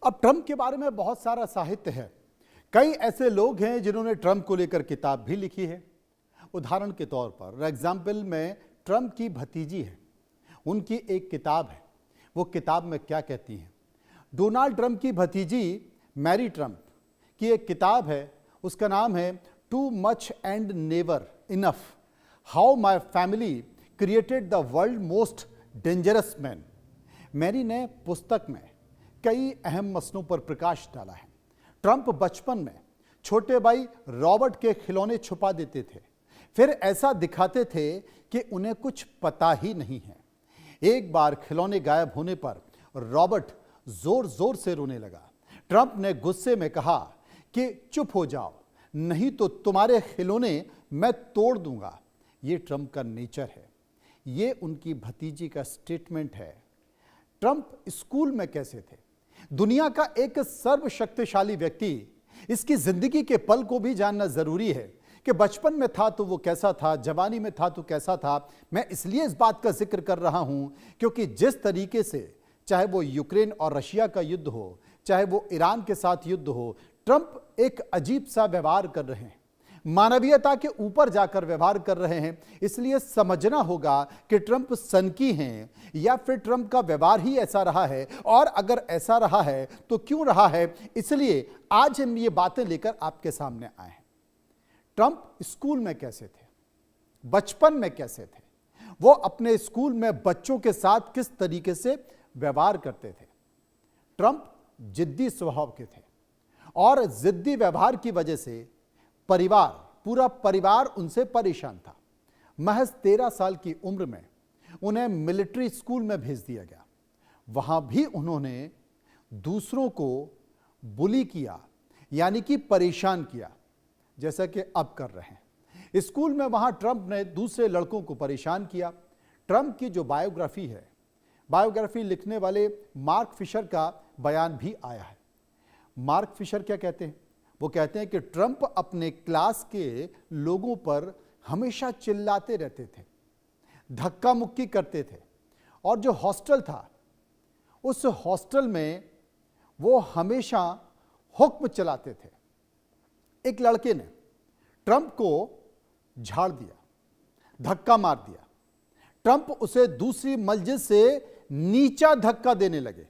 अब ट्रंप के बारे में बहुत सारा साहित्य है। कई ऐसे लोग हैं जिन्होंने ट्रंप को लेकर किताब भी लिखी है। उदाहरण के तौर पर एग्जाम्पल में ट्रंप की भतीजी है, उनकी एक किताब है। वो किताब में क्या कहती हैं? डोनाल्ड ट्रंप की भतीजी मैरी ट्रंप की एक किताब है, उसका नाम है too much and never enough, how my family created the world most dangerous man. Mary ने पुस्तक में कई अहम मसलों पर प्रकाश डाला है। ट्रंप बचपन में छोटे भाई रॉबर्ट के खिलौने छुपा देते थे, फिर ऐसा दिखाते थे कि उन्हें कुछ पता ही नहीं है। एक बार खिलौने गायब होने पर रॉबर्ट जोर जोर से रोने लगा। ट्रंप ने गुस्से में कहा कि चुप हो जाओ, नहीं तो तुम्हारे खिलौने मैं तोड़ दूंगा। ये ट्रंप का नेचर है। ये उनकी भतीजी का स्टेटमेंट है। ट्रंप स्कूल में कैसे थे? दुनिया का एक सर्वशक्तिशाली व्यक्ति, इसकी जिंदगी के पल को भी जानना जरूरी है कि बचपन में था तो वो कैसा था, जवानी में था तो कैसा था। मैं इसलिए इस बात का जिक्र कर रहा हूं क्योंकि जिस तरीके से, चाहे वो यूक्रेन और रशिया का युद्ध हो, चाहे वो ईरान के साथ युद्ध हो, ट्रंप एक अजीब सा व्यवहार कर रहे हैं, मानवीयता के ऊपर जाकर व्यवहार कर रहे हैं। इसलिए समझना होगा कि ट्रंप सनकी हैं या फिर ट्रंप का व्यवहार ही ऐसा रहा है, और अगर ऐसा रहा है तो क्यों रहा है। इसलिए आज हम ये बातें लेकर आपके सामने आए हैं। ट्रंप स्कूल में कैसे थे, बचपन में कैसे थे, वो अपने स्कूल में बच्चों के साथ किस तरीके से व्यवहार करते थे। ट्रंप जिद्दी स्वभाव के थे और जिद्दी व्यवहार की वजह से पूरा परिवार उनसे परेशान था। महज 13 साल की उम्र में उन्हें मिलिट्री स्कूल में भेज दिया गया। वहां भी उन्होंने दूसरों को बुली किया, यानी कि परेशान किया, जैसा कि अब कर रहे हैं। स्कूल में वहां ट्रंप ने दूसरे लड़कों को परेशान किया। ट्रंप की जो बायोग्राफी है, बायोग्राफी लिखने वाले मार्क फिशर का बयान भी आया है। मार्क फिशर क्या कहते हैं? वो कहते हैं कि ट्रंप अपने क्लास के लोगों पर हमेशा चिल्लाते रहते थे, धक्का मुक्की करते थे, और जो हॉस्टल था उस हॉस्टल में वो हमेशा हुक्म चलाते थे। एक लड़के ने ट्रंप को झाड़ दिया, धक्का मार दिया। ट्रंप उसे दूसरी मंजिल से नीचा धक्का देने लगे।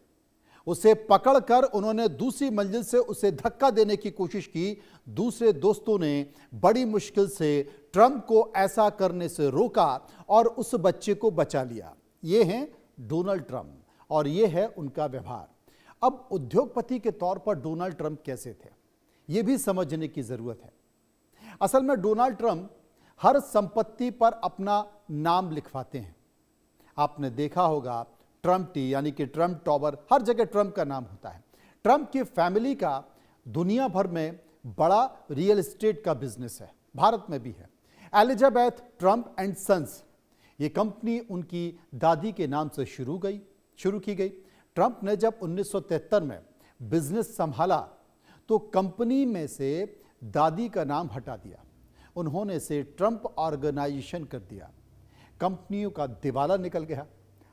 उसे पकड़कर उन्होंने दूसरी मंजिल से उसे धक्का देने की कोशिश की। दूसरे दोस्तों ने बड़ी मुश्किल से ट्रंप को ऐसा करने से रोका और उस बच्चे को बचा लिया। ये हैं डोनाल्ड ट्रंप और ये है उनका व्यवहार। अब उद्योगपति के तौर पर डोनाल्ड ट्रंप कैसे थे, ये भी समझने की जरूरत है। असल में डोनाल्ड ट्रंप हर संपत्ति पर अपना नाम लिखवाते हैं। आपने देखा होगा ट्रंप टी, यानी कि ट्रंप टॉवर, हर जगह ट्रंप का नाम होता है। ट्रंप की फैमिली का दुनिया भर में बड़ा रियल एस्टेट का बिजनेस है, भारत में भी है। एलिजाबेथ ट्रंप एंड सन्स, ये कंपनी उनकी दादी के नाम से शुरू की गई। ट्रंप ने जब 1973 में बिजनेस संभाला तो कंपनी में से दादी का नाम हटा दिया। उन्होंने इसे ट्रंप ऑर्गेनाइजेशन कर दिया। कंपनियों का दिवाला निकल गया,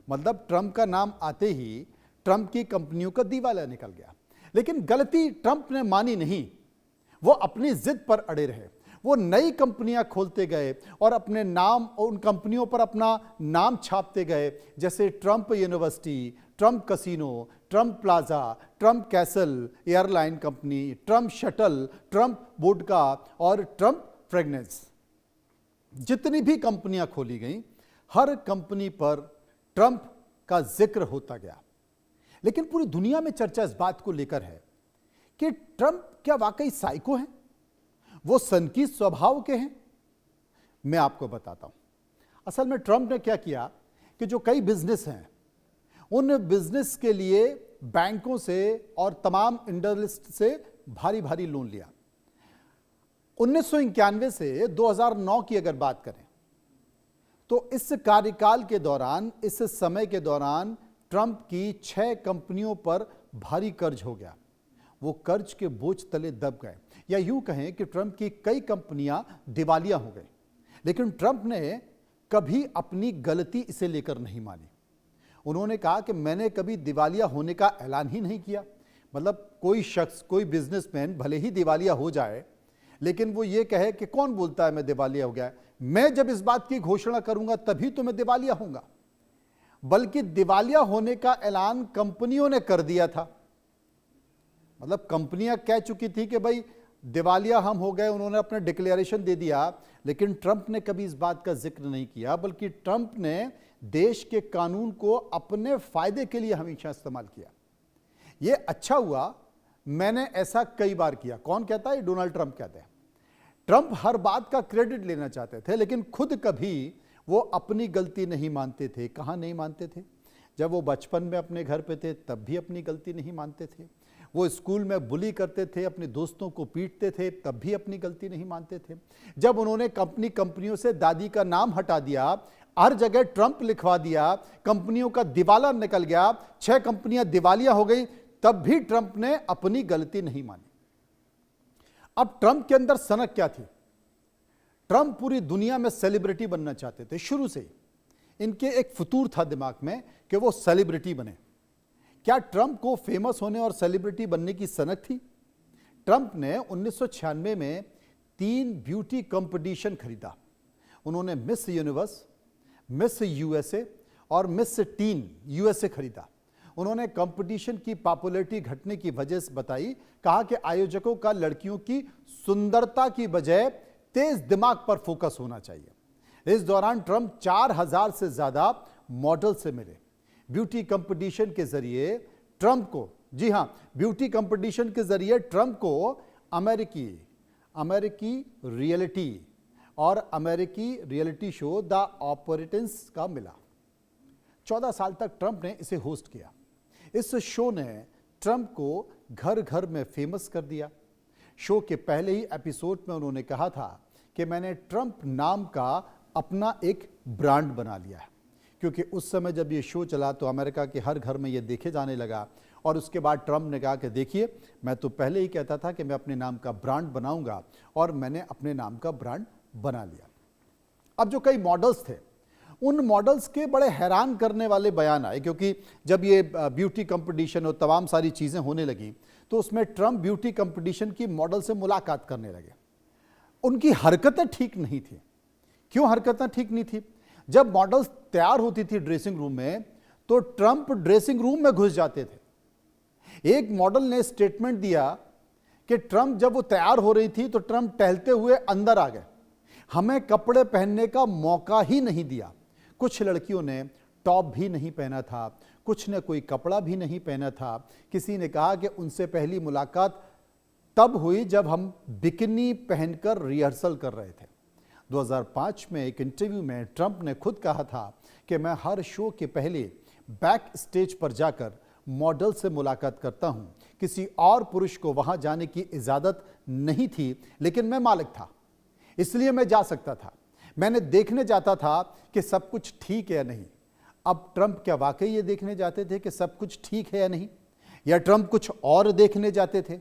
मतलब ट्रंप का नाम आते ही ट्रंप की कंपनियों का दिवाला निकल गया। लेकिन गलती ट्रंप ने मानी नहीं, वो अपनी जिद पर अड़े रहे। वो नई कंपनियां खोलते गए और अपने नाम और उन कंपनियों पर अपना नाम छापते गए, जैसे Trump university, Trump casino, Trump plaza, Trump castle airline company, Trump shuttle, Trump vodka और ट्रंप फ्रेगनेंस। जितनी भी कंपनियां खोली गई, हर कंपनी पर ट्रंप का जिक्र होता गया। लेकिन पूरी दुनिया में चर्चा इस बात को लेकर है कि ट्रंप क्या वाकई साइको हैं, वो सनकी स्वभाव के हैं। मैं आपको बताता हूं। असल में ट्रंप ने क्या किया कि जो कई बिजनेस हैं, उन बिजनेस के लिए बैंकों से और तमाम इंडस्ट्रियलिस्ट से भारी भारी लोन लिया। 1991 से 2009 की अगर बात करें तो इस कार्यकाल के दौरान, इस समय के दौरान ट्रंप की 6 कंपनियों पर भारी कर्ज हो गया। वो कर्ज के बोझ तले दब गए, या यूं कहें कि ट्रंप की कई कंपनियां दिवालिया हो गई। लेकिन ट्रंप ने कभी अपनी गलती इसे लेकर नहीं मानी। उन्होंने कहा कि मैंने कभी दिवालिया होने का ऐलान ही नहीं किया, मतलब कोई शख्स, कोई बिजनेसमैन भले ही दिवालिया हो जाए, लेकिन वो ये कहे कि कौन बोलता है मैं दिवालिया हो गया, मैं जब इस बात की घोषणा करूंगा तभी तो मैं दिवालिया होऊंगा। बल्कि दिवालिया होने का ऐलान कंपनियों ने कर दिया था। मतलब कंपनियां कह चुकी थी कि भाई दिवालिया हम हो गए, उन्होंने अपना डिक्लेरेशन दे दिया, लेकिन ट्रंप ने कभी इस बात का जिक्र नहीं किया, बल्कि ट्रंप ने देश के कानून को अपने फायदे के लिए हमेशा इस्तेमाल किया। यह अच्छा हुआ, मैंने ऐसा कई बार किया। कौन कहता है? डोनाल्ड ट्रंप कहते हैं। ट्रंप हर बात का क्रेडिट लेना चाहते थे, लेकिन खुद कभी वो अपनी गलती नहीं मानते थे। कहाँ नहीं मानते थे? जब वो बचपन में अपने घर पे थे तब भी अपनी गलती नहीं मानते थे। वो स्कूल में बुली करते थे, अपने दोस्तों को पीटते थे, तब भी अपनी गलती नहीं मानते थे। जब उन्होंने कंपनियों से दादी का नाम हटा दिया, हर जगह ट्रंप लिखवा दिया, कंपनियों का दिवाला निकल गया, 6 कंपनियां दिवालिया हो गई, तब भी ट्रंप ने अपनी गलती नहीं मानी। अब ट्रंप के अंदर सनक क्या थी? ट्रंप पूरी दुनिया में सेलिब्रिटी बनना चाहते थे। शुरू से इनके एक फतूर था दिमाग में कि वो सेलिब्रिटी बने। क्या ट्रंप को फेमस होने और सेलिब्रिटी बनने की सनक थी? ट्रंप ने 1996 में 3 ब्यूटी कंपटीशन खरीदा। उन्होंने मिस यूनिवर्स, मिस यूएसए और मिस टीन यूएसए खरीदा। उन्होंने कंपटीशन की पॉपुलैरिटी घटने की वजह से बताई, कहा कि आयोजकों का लड़कियों की सुंदरता की बजाय तेज दिमाग पर फोकस होना चाहिए। इस दौरान ट्रंप 4000 से ज्यादा मॉडल से मिले। ब्यूटी कंपटीशन के जरिए ट्रंप को, जी हां, ब्यूटी कंपटीशन के जरिए ट्रंप को अमेरिकी रियलिटी और अमेरिकी रियलिटी शो द ऑपरेटेंस का मिला। 14 साल तक ट्रंप ने इसे होस्ट किया। इस शो ने ट्रंप को घर घर में फेमस कर दिया। शो के पहले ही एपिसोड में उन्होंने कहा था कि मैंने ट्रंप नाम का अपना एक ब्रांड बना लिया है, क्योंकि उस समय जब ये शो चला तो अमेरिका के हर घर में ये देखे जाने लगा। और उसके बाद ट्रंप ने कहा कि देखिए, मैं तो पहले ही कहता था कि मैं अपने नाम का ब्रांड बनाऊंगा, और मैंने अपने नाम का ब्रांड बना लिया। अब जो कई मॉडल्स थे, उन मॉडल्स के बड़े हैरान करने वाले बयान आए, क्योंकि जब ये ब्यूटी कंपटीशन और तमाम सारी चीज़ें होने लगी तो उसमें ट्रंप ब्यूटी कंपटीशन की मॉडल से मुलाकात करने लगे। उनकी हरकतें ठीक नहीं थी। क्यों हरकतें ठीक नहीं थी? जब मॉडल्स तैयार होती थी ड्रेसिंग रूम में, तो ट्रंप ड्रेसिंग रूम में घुस जाते थे। एक मॉडल ने स्टेटमेंट दिया कि ट्रंप जब वो तैयार हो रही थी तो ट्रंप टहलते हुए अंदर आ गए, हमें कपड़े पहनने का मौका ही नहीं दिया। कुछ लड़कियों ने टॉप भी नहीं पहना था, कुछ ने कोई कपड़ा भी नहीं पहना था। किसी ने कहा कि उनसे पहली मुलाकात तब हुई जब हम बिकिनी पहनकर रिहर्सल कर रहे थे। 2005 में एक इंटरव्यू में ट्रंप ने खुद कहा था कि मैं हर शो के पहले बैक स्टेज पर जाकर मॉडल से मुलाकात करता हूं। किसी और पुरुष को वहां जाने की इजाजत नहीं थी, लेकिन मैं मालिक था, इसलिए मैं जा सकता था। मैंने देखने जाता था कि सब कुछ ठीक है या नहीं। अब ट्रंप क्या वाकई ये देखने जाते थे कि सब कुछ ठीक है या नहीं, या ट्रंप कुछ और देखने जाते थे?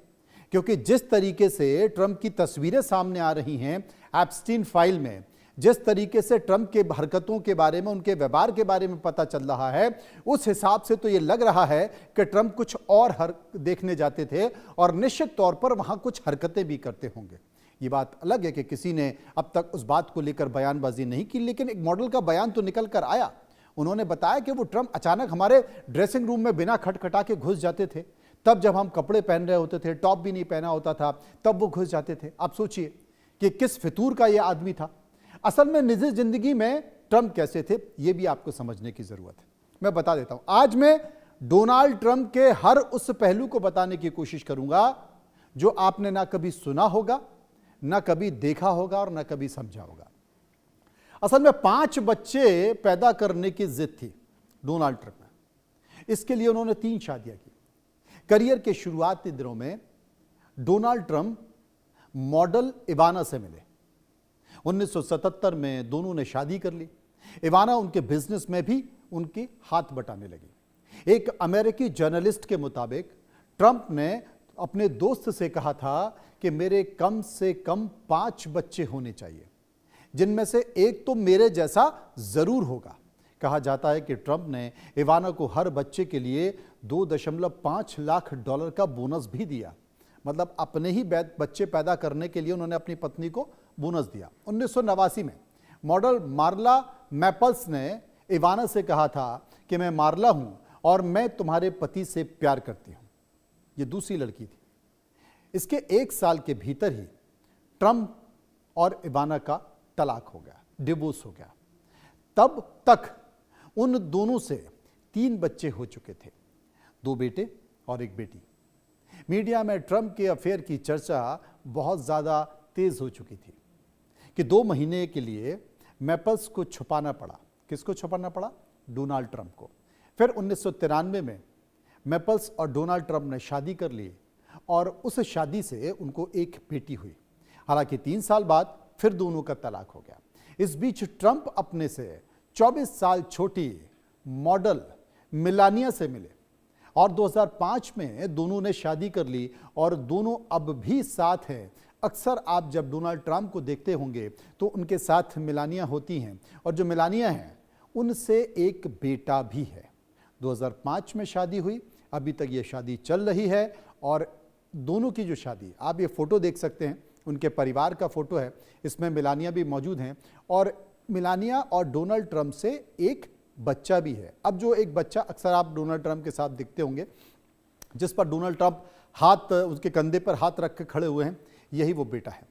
क्योंकि जिस तरीके से ट्रंप की तस्वीरें सामने आ रही हैं एप्स्टीन फाइल में, जिस तरीके से ट्रंप के हरकतों के बारे में, उनके व्यवहार के बारे में पता चल रहा है, उस हिसाब से तो ये लग रहा है कि ट्रंप कुछ और देखने जाते थे और निश्चित तौर पर वहां कुछ हरकतें भी करते होंगे। ये बात अलग है कि किसी ने अब तक उस बात को लेकर बयानबाजी नहीं की, लेकिन एक मॉडल का बयान तो निकल कर आया। उन्होंने बताया कि वो ट्रंप अचानक हमारे ड्रेसिंग रूम में बिना खटखटा के घुस जाते थे। तब जब हम कपड़े पहन रहे होते थे, टॉप भी नहीं पहना होता था, तब वो घुस जाते थे। आप सोचिए कि किस फितूर का ये आदमी था। असल में निजी जिंदगी में ट्रंप कैसे थे, ये भी आपको समझने की जरूरत है। मैं बता देता हूं। आज मैं डोनाल्ड ट्रंप के हर उस पहलू को बताने की कोशिश करूंगा जो आपने ना कभी सुना होगा, ना कभी देखा होगा और ना कभी समझा होगा। असल में 5 बच्चे पैदा करने की जिद थी डोनाल्ड ट्रंप में। इसके लिए उन्होंने 3 शादियां की। करियर के शुरुआती दिनों में डोनाल्ड ट्रंप मॉडल इवाना से मिले। 1977 में दोनों ने शादी कर ली। इवाना उनके बिजनेस में भी उनके हाथ बटाने लगी। एक अमेरिकी जर्नलिस्ट के मुताबिक ट्रंप ने अपने दोस्त से कहा था कि मेरे कम से कम 5 बच्चे होने चाहिए, जिनमें से एक तो मेरे जैसा जरूर होगा। कहा जाता है कि ट्रंप ने इवाना को हर बच्चे के लिए $2.5 लाख का बोनस भी दिया। मतलब अपने ही बच्चे पैदा करने के लिए उन्होंने अपनी पत्नी को बोनस दिया। 1989 में मॉडल मार्ला मैपल्स ने इवाना से कहा था कि मैं मार्ला हूं और मैं तुम्हारे पति से प्यार करती हूं। ये दूसरी लड़की थी। इसके 1 साल के भीतर ही ट्रंप और इवाना का तलाक हो गया, डिवोर्स हो गया। तब तक उन दोनों से 3 बच्चे हो चुके थे, 2 बेटे और 1 बेटी। मीडिया में ट्रंप के अफेयर की चर्चा बहुत ज़्यादा तेज हो चुकी थी कि 2 महीने के लिए मैपल्स को छुपाना पड़ा। किसको छुपाना पड़ा? डोनाल्ड ट्रंप को। फिर 1993 में मैपल्स और डोनाल्ड ट्रंप ने शादी कर ली और उस शादी से उनको 1 बेटी हुई। हालांकि 3 साल बाद फिर दोनों का तलाक हो गया। इस बीच ट्रंप अपने से 24 साल छोटी मॉडल मिलानिया से मिले और 2005 में दोनों ने शादी कर ली और दोनों अब भी साथ हैं। अक्सर आप जब डोनाल्ड ट्रंप को देखते होंगे तो उनके साथ मिलानिया होती हैं और जो मिलानिया हैं उनसे 1 बेटा भी है। 2005 में शादी हुई, अभी तक ये शादी चल रही है और दोनों की जो शादी, आप ये फोटो देख सकते हैं, उनके परिवार का फोटो है, इसमें मिलानिया भी मौजूद हैं और मिलानिया और डोनाल्ड ट्रंप से 1 बच्चा भी है। अब जो 1 बच्चा अक्सर आप डोनाल्ड ट्रंप के साथ दिखते होंगे, जिस पर डोनाल्ड ट्रंप हाथ, उसके कंधे पर हाथ रख के खड़े हुए हैं, यही वो बेटा है।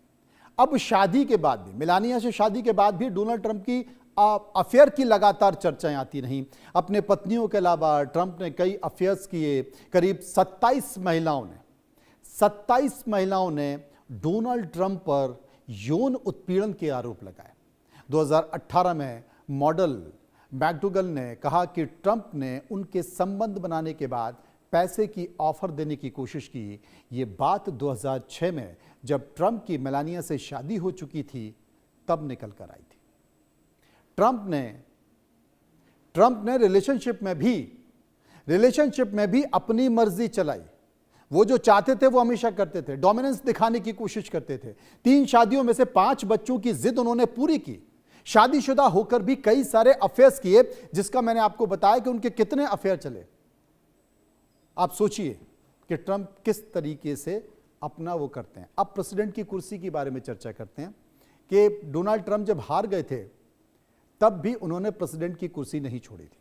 अब शादी के बाद भी, मिलानिया से शादी के बाद भी डोनाल्ड ट्रंप की अफेयर की लगातार चर्चाएं आती रहीं। अपने पत्नियों के अलावा ट्रंप ने कई अफेयर्स किए। करीब 27 महिलाओं ने डोनाल्ड ट्रंप पर यौन उत्पीड़न के आरोप लगाए। 2018 में मॉडल मैकडूगल ने कहा कि ट्रंप ने उनके संबंध बनाने के बाद पैसे की ऑफर देने की कोशिश की। ये बात 2006 में जब ट्रंप की मेलानिया से शादी हो चुकी थी तब निकल कर आई थी। ट्रंप ने रिलेशनशिप में भी अपनी मर्जी चलाई। वो जो चाहते थे वो हमेशा करते थे, डोमिनेंस दिखाने की कोशिश करते थे। 3 शादियों में से 5 बच्चों की जिद उन्होंने पूरी की। शादीशुदा होकर भी कई सारे अफेयर्स किए, जिसका मैंने आपको बताया कि उनके कितने अफेयर चले। आप सोचिए कि ट्रंप किस तरीके से अपना वो करते हैं। अब प्रेसिडेंट की कुर्सी के बारे में चर्चा करते हैं कि डोनाल्ड ट्रंप जब हार गए थे तब भी उन्होंने प्रेसिडेंट की कुर्सी नहीं छोड़ी थी।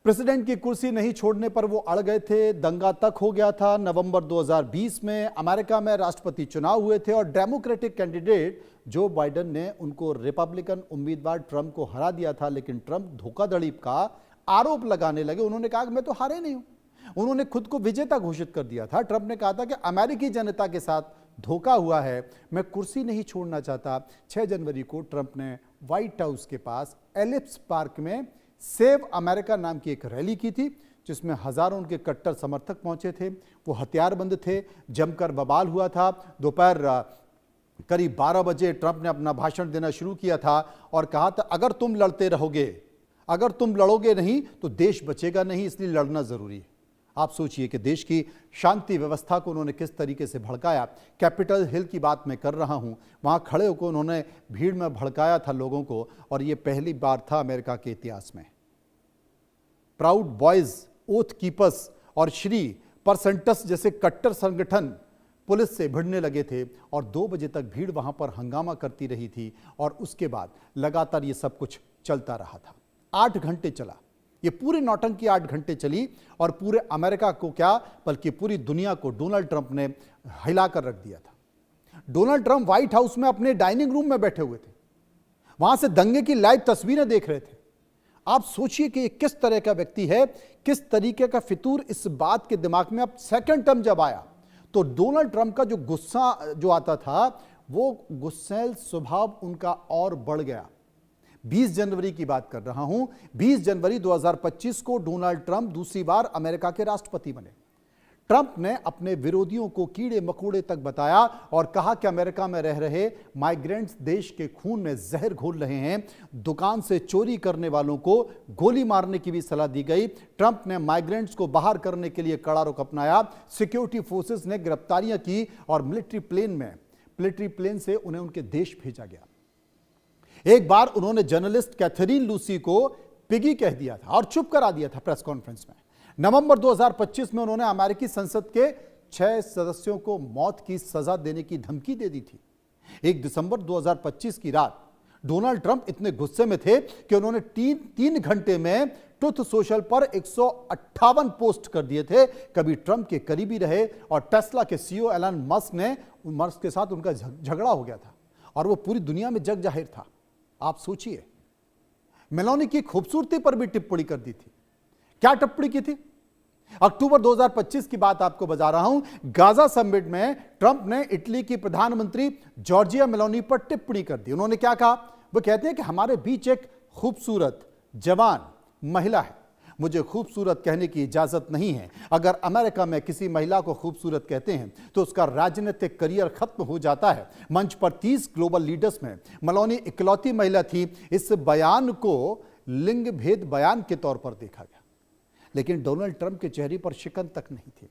प्रेसिडेंट की कुर्सी नहीं छोड़ने पर वो अड़ गए थे, दंगा तक हो गया था। नवंबर 2020 में अमेरिका में राष्ट्रपति चुनाव हुए थे और डेमोक्रेटिक कैंडिडेट जो बाइडेन ने उनको रिपब्लिकन उम्मीदवार ट्रंप को हरा दिया था, लेकिन ट्रंप धोखाधड़ी का आरोप लगाने लगे। उन्होंने कहा कि मैं तो हारे नहीं हूं। उन्होंने खुद को विजेता घोषित कर दिया था। ट्रंप ने कहा था कि अमेरिकी जनता के साथ धोखा हुआ है, मैं कुर्सी नहीं छोड़ना चाहता। 6 जनवरी को ट्रंप ने व्हाइट हाउस के पास एलिप्स पार्क में सेव अमेरिका नाम की एक रैली की थी, जिसमें हजारों उनके कट्टर समर्थक पहुंचे थे। वो हथियारबंद थे, जमकर बवाल हुआ था। दोपहर करीब 12 बजे ट्रंप ने अपना भाषण देना शुरू किया था और कहा था अगर तुम लड़ते रहोगे, अगर तुम लड़ोगे नहीं तो देश बचेगा नहीं, इसलिए लड़ना जरूरी है। आप सोचिए कि देश की शांति व्यवस्था को उन्होंने किस तरीके से भड़काया। कैपिटल हिल की बात मैं कर रहा हूं, वहां खड़े होकर उन्होंने भीड़ में भड़काया था लोगों को और यह पहली बार था अमेरिका के इतिहास में। प्राउड बॉयज, ओथ कीपर्स और श्री परसेंटस जैसे कट्टर संगठन पुलिस से भिड़ने लगे थे और 2 बजे तक भीड़ वहां पर हंगामा करती रही थी और उसके बाद लगातार ये सब कुछ चलता रहा था। 8 घंटे चला ये पूरी नौटंकी, 8 घंटे चली और पूरे अमेरिका को क्या बल्कि पूरी दुनिया को डोनाल्ड ट्रंप ने हिलाकर रख दिया था। डोनाल्ड ट्रंप व्हाइट हाउस में अपने डाइनिंग रूम में बैठे हुए थे, वहां से दंगे की लाइव तस्वीरें देख रहे थे। आप सोचिए कि किस तरह का व्यक्ति है, किस तरीके का फितूर इस बात के दिमाग में। अब सेकंड टर्म जब आया तो डोनाल्ड ट्रंप का जो गुस्सा जो आता था, वो गुस्सैल स्वभाव उनका और बढ़ गया। 20 जनवरी की बात कर रहा हूं। 20 जनवरी 2025 को डोनाल्ड ट्रंप दूसरी बार अमेरिका के राष्ट्रपति बने। ट्रंप ने अपने विरोधियों को कीड़े मकोड़े तक बताया और कहा कि अमेरिका में रह रहे माइग्रेंट्स देश के खून में जहर घोल रहे हैं। दुकान से चोरी करने वालों को गोली मारने की भी सलाह दी गई। ट्रंप ने माइग्रेंट्स को बाहर करने के लिए कड़ा रुख अपनाया। सिक्योरिटी फोर्सेस ने गिरफ्तारियां की और मिलिट्री प्लेन से उन्हें उनके देश भेजा गया। एक बार उन्होंने जर्नलिस्ट कैथरीन लूसी को पिगी कह दिया था और चुप करा दिया था प्रेस कॉन्फ्रेंस में। नवंबर 2025 में उन्होंने अमेरिकी संसद के 6 सदस्यों को मौत की सजा देने की धमकी दे दी थी। 1 दिसंबर 2025 की रात डोनाल्ड ट्रंप इतने गुस्से में थे कि उन्होंने तीन घंटे में ट्रुथ सोशल पर 158 पोस्ट कर दिए थे। कभी ट्रंप के करीबी रहे और टेस्ला के सीईओ एलन मस्क के साथ उनका झगड़ा हो गया था और वो पूरी दुनिया में जग जाहिर था। आप सोचिए, मेलानी की खूबसूरती पर भी टिप्पणी कर दी थी। क्या टिप्पणी की थी? अक्टूबर 2025 की बात आपको बता रहा हूं। गाजा समिट में ट्रंप ने इटली की प्रधानमंत्री जॉर्जिया मेलोनी पर टिप्पणी कर दी। उन्होंने क्या कहा? वो कहते हैं कि हमारे बीच एक खूबसूरत जवान महिला है। मुझे खूबसूरत कहने की इजाजत नहीं है। अगर अमेरिका में किसी महिला को खूबसूरत कहते हैं तो उसका राजनीतिक करियर खत्म हो जाता है। मंच पर 30 ग्लोबल लीडर्स में मेलोनी इकलौती महिला थी। इस बयान को लिंग भेद बयान के तौर पर देखा गया, लेकिन डोनाल्ड ट्रंप के चेहरे पर शिकन तक नहीं थी।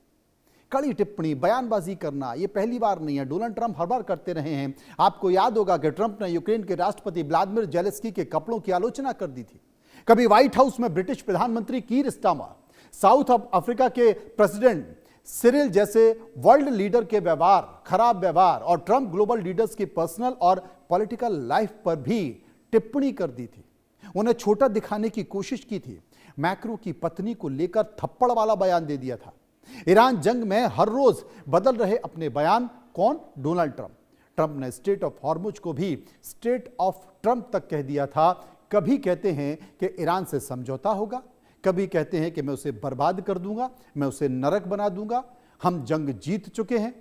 कड़ी टिप्पणी, बयानबाजी करना यह पहली बार नहीं है। डोनाल्ड ट्रंप हर बार करते रहे हैं। आपको याद होगा कि ट्रंप ने यूक्रेन के राष्ट्रपति व्लादिमीर जेलेंस्की के कपड़ों की आलोचना कर दी थी। कभी व्हाइट हाउस में ब्रिटिश प्रधानमंत्री कीर स्टारमर, साउथ अफ्रीका के प्रेसिडेंट सिरिल जैसे वर्ल्ड लीडर के व्यवहार, खराब व्यवहार और ट्रंप ग्लोबल लीडर्स की पर्सनल और पॉलिटिकल लाइफ पर भी टिप्पणी कर दी थी। उन्हें छोटा दिखाने की कोशिश की थी। मैक्रो की पत्नी को लेकर थप्पड़ वाला बयान दे दिया था। ईरान जंग में हर रोज बदल रहे अपने बयान। कौन? Donald Trump. ट्रंप ने स्टेट ऑफ हॉर्मुज को भी स्टेट ऑफ ट्रंप तक कह दिया था। कभी कहते हैं कि ईरान से समझौता होगा, कभी कहते हैं कि मैं उसे बर्बाद कर दूंगा, मैं उसे नरक बना दूंगा। हम जंग जीत चुके हैं।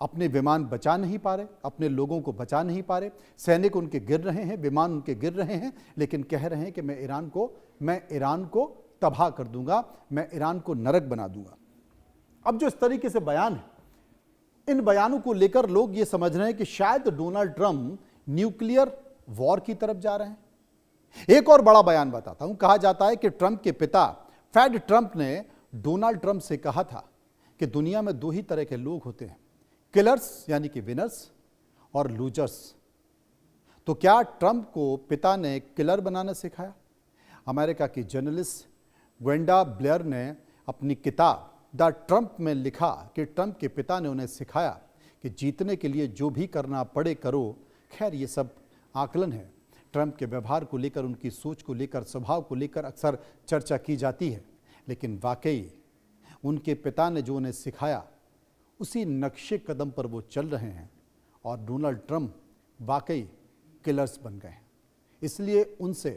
अपने विमान बचा नहीं पा रहे, अपने लोगों को बचा नहीं पा रहे। सैनिक उनके गिर रहे हैं, विमान उनके गिर रहे हैं, लेकिन कह रहे हैं कि मैं ईरान को तबाह कर दूंगा, मैं ईरान को नरक बना दूंगा। अब जो इस तरीके से बयान है, इन बयानों को लेकर लोग ये समझ रहे हैं कि शायद डोनाल्ड ट्रंप न्यूक्लियर वॉर की तरफ जा रहे हैं। एक और बड़ा बयान बताता हूं। कहा जाता है कि ट्रंप के पिता फेड ट्रंप ने डोनाल्ड ट्रंप से कहा था कि दुनिया में 2 ही तरह के लोग होते हैं, किलर्स यानी कि विनर्स और लूजर्स। तो क्या ट्रंप को पिता ने किलर बनाना सिखाया? अमेरिका की जर्नलिस्ट वेंडा ब्लेयर ने अपनी किताब द ट्रंप में लिखा कि ट्रंप के पिता ने उन्हें सिखाया कि जीतने के लिए जो भी करना पड़े करो। खैर, ये सब आकलन है। ट्रंप के व्यवहार को लेकर, उनकी सोच को लेकर, स्वभाव को लेकर अक्सर चर्चा की जाती है, लेकिन वाकई उनके पिता ने जो उन्हें सिखाया उसी नक्शे कदम पर वो चल रहे हैं और डोनाल्ड ट्रंप वाकई किलर्स बन गए हैं। इसलिए उनसे